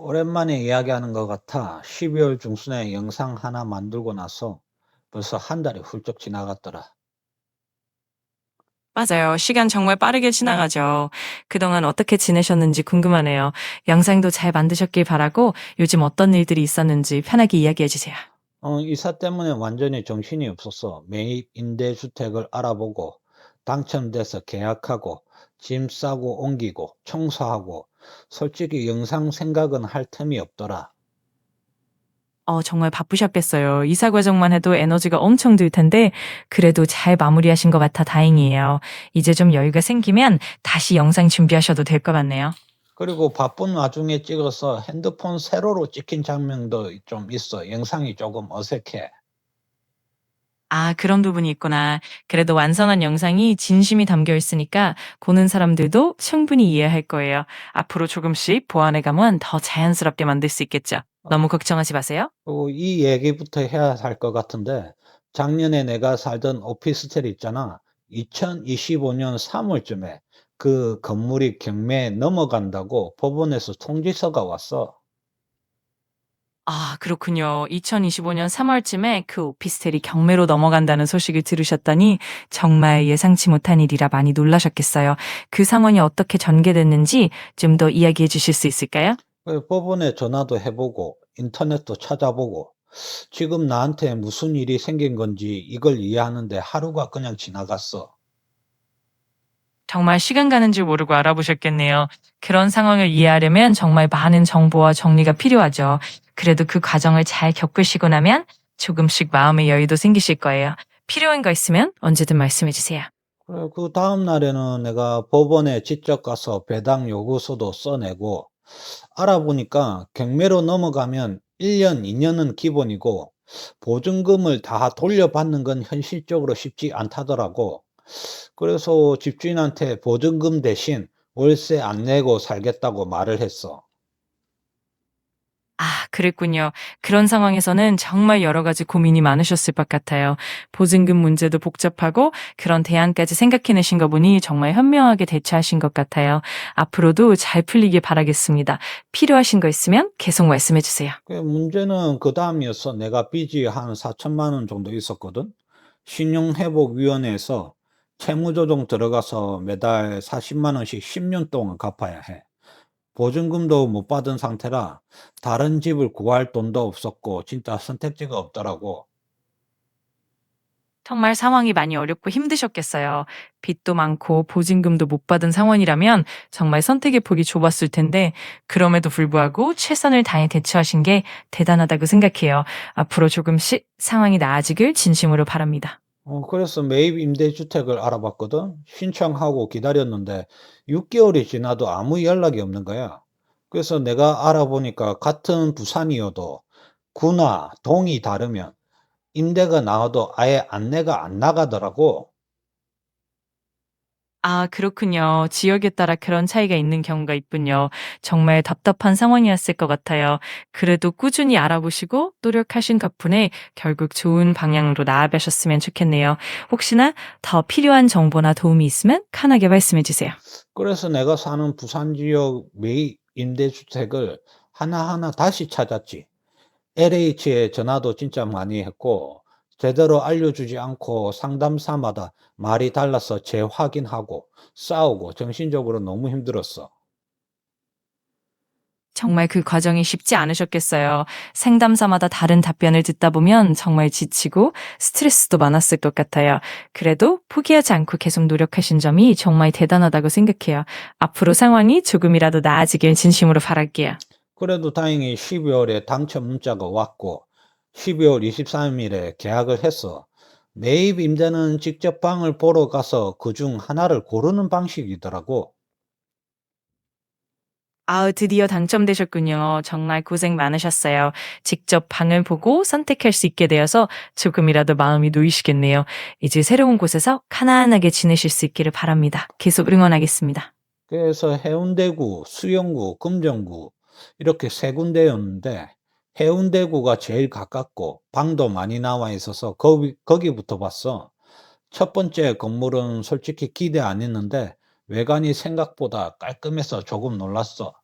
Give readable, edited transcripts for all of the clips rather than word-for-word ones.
오랜만에 이야기하는 것 같아. 12월 중순에 영상 하나 만들고 나서 벌써 한 달이 훌쩍 지나갔더라. 맞아요. 시간 정말 빠르게 지나가죠. 그동안 어떻게 지내셨는지 궁금하네요. 영상도 잘 만드셨길 바라고 요즘 어떤 일들이 있었는지 편하게 이야기해 주세요. 이사 때문에 완전히 정신이 없었어. 매입 임대주택을 알아보고, 당첨돼서 계약하고, 짐 싸고 옮기고, 청소하고, 솔직히 영상 생각은 할 틈이 없더라. 정말 바쁘셨겠어요. 이사 과정만 해도 에너지가 엄청 들 텐데 그래도 잘 마무리하신 것 같아 다행이에요. 이제 좀 여유가 생기면 다시 영상 준비하셔도 될 것 같네요. 그리고 바쁜 와중에 찍어서 핸드폰 세로로 찍힌 장면도 좀 있어. 영상이 조금 어색해. 아, 그런 부분이 있구나. 그래도 완성한 영상이 진심이 담겨 있으니까 보는 사람들도 충분히 이해할 거예요. 앞으로 조금씩 보완해 가면 더 자연스럽게 만들 수 있겠죠. 너무 걱정하지 마세요. 이 얘기부터 해야 할 것 같은데, 작년에 내가 살던 오피스텔 있잖아. 2025년 3월쯤에 그 건물이 경매에 넘어간다고 법원에서 통지서가 왔어. 아, 그렇군요. 2025년 3월쯤에 그 오피스텔이 경매로 넘어간다는 소식을 들으셨다니 정말 예상치 못한 일이라 많이 놀라셨겠어요. 그 상황이 어떻게 전개됐는지 좀 더 이야기해 주실 수 있을까요? 법원에 전화도 해보고, 인터넷도 찾아보고, 지금 나한테 무슨 일이 생긴 건지 이걸 이해하는데 하루가 그냥 지나갔어. 정말 시간 가는 줄 모르고 알아보셨겠네요. 그런 상황을 이해하려면 정말 많은 정보와 정리가 필요하죠. 그래도 그 과정을 잘 겪으시고 나면 조금씩 마음의 여유도 생기실 거예요. 필요한 거 있으면 언제든 말씀해 주세요. 그래, 그 다음 날에는 내가 법원에 직접 가서 배당 요구서도 써내고, 알아보니까 경매로 넘어가면 1년, 2년은 기본이고 보증금을 다 돌려받는 건 현실적으로 쉽지 않다더라고. 그래서 집주인한테 보증금 대신 월세 안 내고 살겠다고 말을 했어. 아, 그랬군요. 그런 상황에서는 정말 여러 가지 고민이 많으셨을 것 같아요. 보증금 문제도 복잡하고 그런 대안까지 생각해내신 거 보니 정말 현명하게 대처하신 것 같아요. 앞으로도 잘 풀리길 바라겠습니다. 필요하신 거 있으면 계속 말씀해 주세요. 그 문제는 그 다음이었어. 내가 빚이 한 4천만 원 정도 있었거든. 신용회복위원회에서 채무조정 들어가서 매달 40만 원씩 10년 동안 갚아야 해. 보증금도 못 받은 상태라 다른 집을 구할 돈도 없었고 진짜 선택지가 없더라고. 정말 상황이 많이 어렵고 힘드셨겠어요. 빚도 많고 보증금도 못 받은 상황이라면 정말 선택의 폭이 좁았을 텐데 그럼에도 불구하고 최선을 다해 대처하신 게 대단하다고 생각해요. 앞으로 조금씩 상황이 나아지길 진심으로 바랍니다. 그래서 매입 임대주택을 알아봤거든. 신청하고 기다렸는데 6개월이 지나도 아무 연락이 없는 거야. 그래서 내가 알아보니까 같은 부산이어도 구나 동이 다르면 임대가 나와도 아예 안내가 안 나가더라고. 아, 그렇군요. 지역에 따라 그런 차이가 있는 경우가 있군요. 정말 답답한 상황이었을 것 같아요. 그래도 꾸준히 알아보시고 노력하신 덕분에 결국 좋은 방향으로 나아가셨으면 좋겠네요. 혹시나 더 필요한 정보나 도움이 있으면 편하게 말씀해 주세요. 그래서 내가 사는 부산 지역 매입 임대주택을 하나하나 다시 찾았지. LH에 전화도 진짜 많이 했고, 제대로 알려주지 않고 상담사마다 말이 달라서 재확인하고 싸우고 정신적으로 너무 힘들었어. 정말 그 과정이 쉽지 않으셨겠어요. 상담사마다 다른 답변을 듣다 보면 정말 지치고 스트레스도 많았을 것 같아요. 그래도 포기하지 않고 계속 노력하신 점이 정말 대단하다고 생각해요. 앞으로 상황이 조금이라도 나아지길 진심으로 바랄게요. 그래도 다행히 12월에 당첨 문자가 왔고, 12월 23일에 계약을 했어. 매입 임대는 직접 방을 보러 가서 그중 하나를 고르는 방식이더라고. 아, 드디어 당첨되셨군요. 정말 고생 많으셨어요. 직접 방을 보고 선택할 수 있게 되어서 조금이라도 마음이 놓이시겠네요. 이제 새로운 곳에서 편안하게 지내실 수 있기를 바랍니다. 계속 응원하겠습니다. 그래서 해운대구, 수영구, 금정구 이렇게 세 군데였는데 해운대구가 제일 가깝고 방도 많이 나와 있어서 거기부터 봤어. 첫 번째 건물은 솔직히 기대 안 했는데 외관이 생각보다 깔끔해서 조금 놀랐어.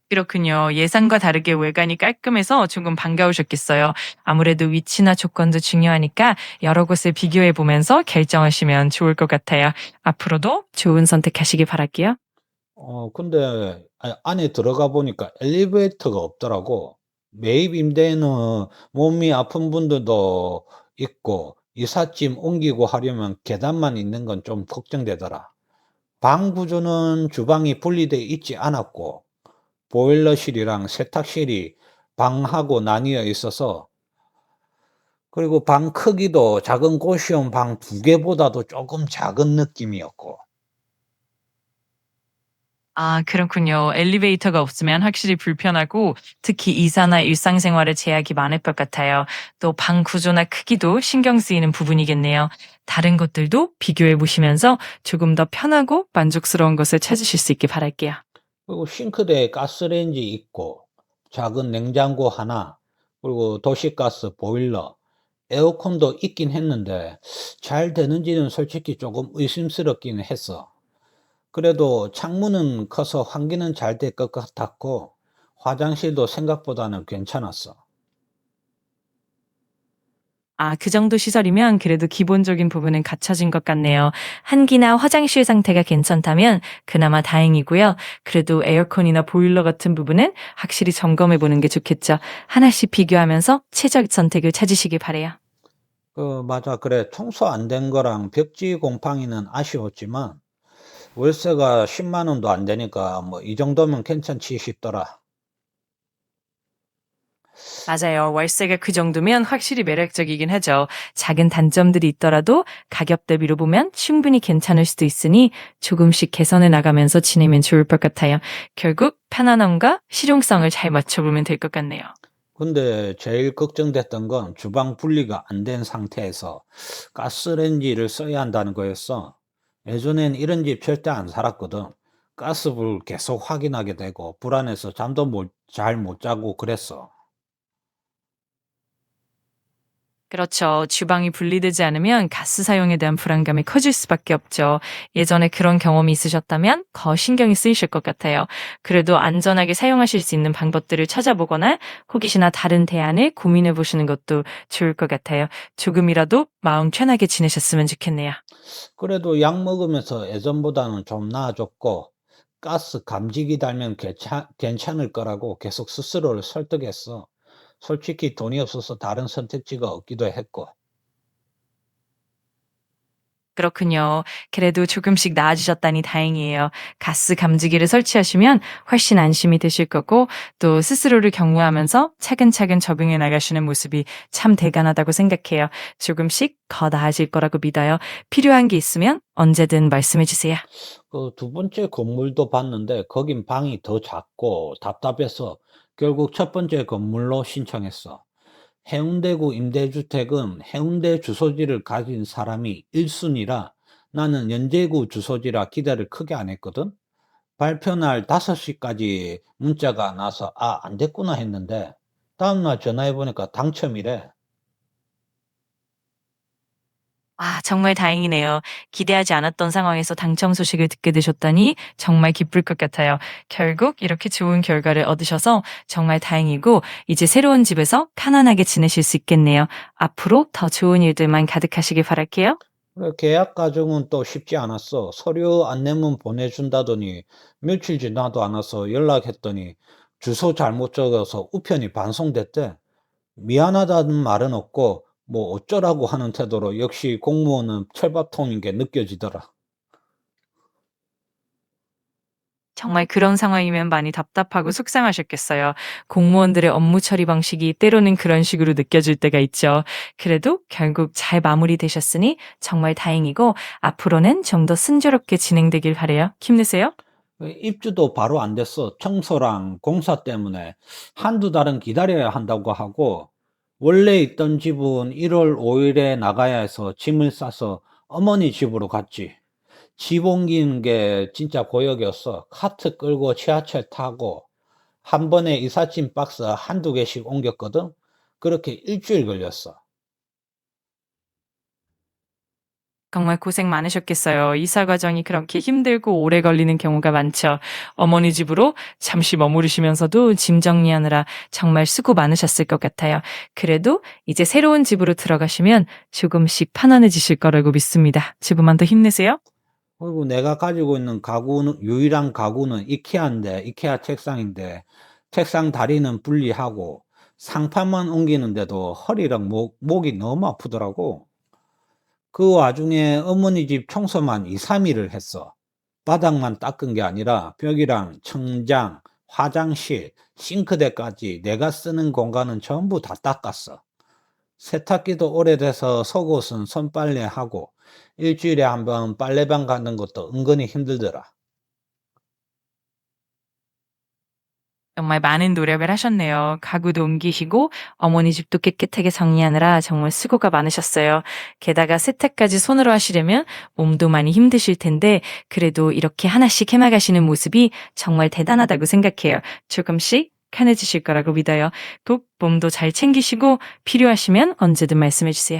그렇군요. 예상과 다르게 외관이 깔끔해서 조금 반가우셨겠어요. 아무래도 위치나 조건도 중요하니까 여러 곳을 비교해 보면서 결정하시면 좋을 것 같아요. 앞으로도 좋은 선택하시기 바랄게요. 근데 안에 들어가 보니까 엘리베이터가 없더라고. 매입 임대에는 몸이 아픈 분들도 있고 이삿짐 옮기고 하려면 계단만 있는 건 좀 걱정되더라. 방 구조는 주방이 분리돼 있지 않았고 보일러실이랑 세탁실이 방하고 나뉘어 있어서, 그리고 방 크기도 작은 고시원 방 두 개보다도 조금 작은 느낌이었고. 아, 그렇군요. 엘리베이터가 없으면 확실히 불편하고 특히 이사나 일상생활에 제약이 많을 것 같아요. 또 방 구조나 크기도 신경 쓰이는 부분이겠네요. 다른 것들도 비교해 보시면서 조금 더 편하고 만족스러운 것을 찾으실 수 있게 바랄게요. 그리고 싱크대에 가스레인지 있고 작은 냉장고 하나, 그리고 도시가스 보일러, 에어컨도 있긴 했는데 잘 되는지는 솔직히 조금 의심스럽긴 했어. 그래도 창문은 커서 환기는 잘 될 것 같았고 화장실도 생각보다는 괜찮았어. 아, 그 정도 시설이면 그래도 기본적인 부분은 갖춰진 것 같네요. 한기나 화장실 상태가 괜찮다면 그나마 다행이고요. 그래도 에어컨이나 보일러 같은 부분은 확실히 점검해 보는 게 좋겠죠. 하나씩 비교하면서 최적 선택을 찾으시길 바래요. 맞아. 그래. 청소 안 된 거랑 벽지 곰팡이는 아쉬웠지만 월세가 10만 원도 안 되니까 뭐 이 정도면 괜찮지 싶더라. 맞아요. 월세가 그 정도면 확실히 매력적이긴 하죠. 작은 단점들이 있더라도 가격 대비로 보면 충분히 괜찮을 수도 있으니 조금씩 개선해 나가면서 지내면 좋을 것 같아요. 결국 편안함과 실용성을 잘 맞춰보면 될 것 같네요. 근데 제일 걱정됐던 건 주방 분리가 안 된 상태에서 가스레인지를 써야 한다는 거였어. 예전엔 이런 집 절대 안 살았거든. 가스불 계속 확인하게 되고 불안해서 잠도 잘 못 자고 그랬어. 그렇죠. 주방이 분리되지 않으면 가스 사용에 대한 불안감이 커질 수밖에 없죠. 예전에 그런 경험이 있으셨다면 더 신경이 쓰이실 것 같아요. 그래도 안전하게 사용하실 수 있는 방법들을 찾아보거나 호기시나 다른 대안을 고민해 보시는 것도 좋을 것 같아요. 조금이라도 마음 편하게 지내셨으면 좋겠네요. 그래도 약 먹으면서 예전보다는 좀 나아졌고 가스 감지기 달면 괜찮을 거라고 계속 스스로를 설득했어. 솔직히 돈이 없어서 다른 선택지가 없기도 했고. 그렇군요. 그래도 조금씩 나아지셨다니 다행이에요. 가스 감지기를 설치하시면 훨씬 안심이 되실 거고 또 스스로를 격려하면서 차근차근 적응해 나가시는 모습이 참 대단하다고 생각해요. 조금씩 더 나아질 거라고 믿어요. 필요한 게 있으면 언제든 말씀해 주세요. 그 두 번째 건물도 봤는데 거긴 방이 더 작고 답답해서 결국 첫 번째 건물로 신청했어. 해운대구 임대주택은 해운대 주소지를 가진 사람이 1순위라 나는 연제구 주소지라 기대를 크게 안 했거든. 발표날 5시까지 문자가 나서 '아 안 됐구나.' 했는데 다음날 전화해 보니까 당첨이래. 아, 정말 다행이네요. 기대하지 않았던 상황에서 당첨 소식을 듣게 되셨다니 정말 기쁠 것 같아요. 결국 이렇게 좋은 결과를 얻으셔서 정말 다행이고 이제 새로운 집에서 편안하게 지내실 수 있겠네요. 앞으로 더 좋은 일들만 가득하시길 바랄게요. 그래, 계약 과정은 또 쉽지 않았어. 서류 안내문 보내준다더니 며칠 지나도 않아서 연락했더니 주소 잘못 적어서 우편이 반송됐대. 미안하다는 말은 없고 뭐 어쩌라고 하는 태도로 역시 공무원은 철밥통인 게 느껴지더라. 정말 그런 상황이면 많이 답답하고 속상하셨겠어요. 공무원들의 업무 처리 방식이 때로는 그런 식으로 느껴질 때가 있죠. 그래도 결국 잘 마무리되셨으니 정말 다행이고 앞으로는 좀 더 순조롭게 진행되길 바래요. 힘내세요. 입주도 바로 안 됐어. 청소랑 공사 때문에 한두 달은 기다려야 한다고 하고, 원래 있던 집은 1월 5일에 나가야 해서 짐을 싸서 어머니 집으로 갔지. 집 옮기는 게 진짜 고역이었어. 카트 끌고 지하철 타고 한 번에 이삿짐 박스 한두 개씩 옮겼거든. 그렇게 일주일 걸렸어. 정말 고생 많으셨겠어요. 이사 과정이 그렇게 힘들고 오래 걸리는 경우가 많죠. 어머니 집으로 잠시 머무르시면서도 짐 정리하느라 정말 수고 많으셨을 것 같아요. 그래도 이제 새로운 집으로 들어가시면 조금씩 편안해지실 거라고 믿습니다. 조금만 더 힘내세요. 그리고 내가 가지고 있는 가구는 유일한 가구는 이케아인데 이케아 책상인데 책상 다리는 분리하고 상판만 옮기는데도 허리랑 목이 너무 아프더라고. 그 와중에 어머니 집 청소만 2-3 일을 했어. 바닥만 닦은 게 아니라 벽이랑 천장, 화장실, 싱크대까지 내가 쓰는 공간은 전부 다 닦았어. 세탁기도 오래돼서 속옷은 손빨래하고 일주일에 한 번 빨래방 가는 것도 은근히 힘들더라. 정말 많은 노력을 하셨네요. 가구도 옮기시고 어머니 집도 깨끗하게 정리하느라 정말 수고가 많으셨어요. 게다가 세탁까지 손으로 하시려면 몸도 많이 힘드실 텐데 그래도 이렇게 하나씩 해나가시는 모습이 정말 대단하다고 생각해요. 조금씩 편해지실 거라고 믿어요. 꼭 몸도 잘 챙기시고 필요하시면 언제든 말씀해 주세요.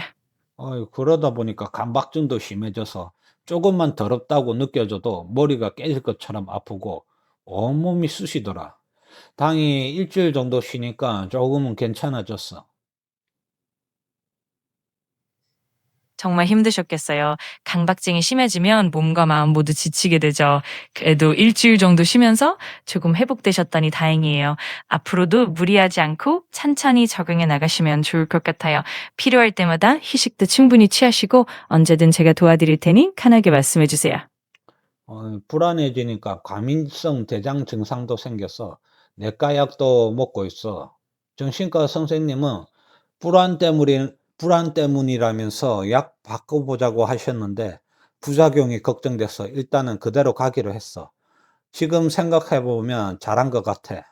그러다 보니까 감박증도 심해져서 조금만 더럽다고 느껴져도 머리가 깨질 것처럼 아프고 온몸이 쑤시더라. 당이 일주일 정도 쉬니까 조금은 괜찮아졌어. 정말 힘드셨겠어요. 강박증이 심해지면 몸과 마음 모두 지치게 되죠. 그래도 일주일 정도 쉬면서 조금 회복되셨다니 다행이에요. 앞으로도 무리하지 않고 천천히 적응해 나가시면 좋을 것 같아요. 필요할 때마다 휴식도 충분히 취하시고 언제든 제가 도와드릴 테니 편하게 말씀해 주세요. 불안해지니까 과민성 대장 증상도 생겨서 내과 약도 먹고 있어. 정신과 선생님은 불안 때문이라면서 약 바꿔보자고 하셨는데 부작용이 걱정돼서 일단은 그대로 가기로 했어. 지금 생각해보면 잘한 것 같아.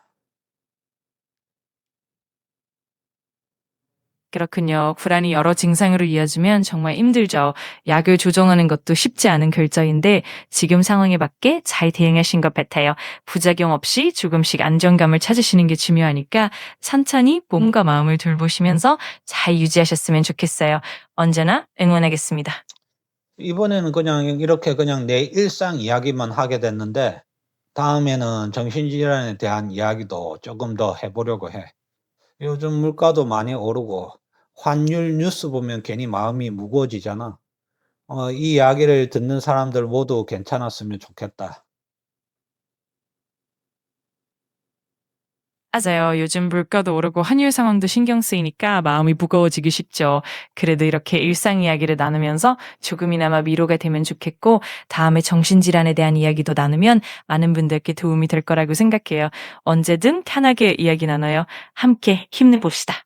그렇군요. 불안이 여러 증상으로 이어지면 정말 힘들죠. 약을 조정하는 것도 쉽지 않은 결정인데 지금 상황에 맞게 잘 대응하신 것 같아요. 부작용 없이 조금씩 안정감을 찾으시는 게 중요하니까 천천히 몸과 마음을 돌보시면서 잘 유지하셨으면 좋겠어요. 언제나 응원하겠습니다. 이번에는 그냥 이렇게 그냥 내 일상 이야기만 하게 됐는데 다음에는 정신질환에 대한 이야기도 조금 더 해보려고 해. 요즘 물가도 많이 오르고 환율 뉴스 보면 괜히 마음이 무거워지잖아. 이 이야기를 듣는 사람들 모두 괜찮았으면 좋겠다. 맞아요. 요즘 물가도 오르고 환율 상황도 신경 쓰이니까 마음이 무거워지기 쉽죠. 그래도 이렇게 일상 이야기를 나누면서 조금이나마 위로가 되면 좋겠고, 다음에 정신질환에 대한 이야기도 나누면 많은 분들께 도움이 될 거라고 생각해요. 언제든 편하게 이야기 나눠요. 함께 힘내봅시다.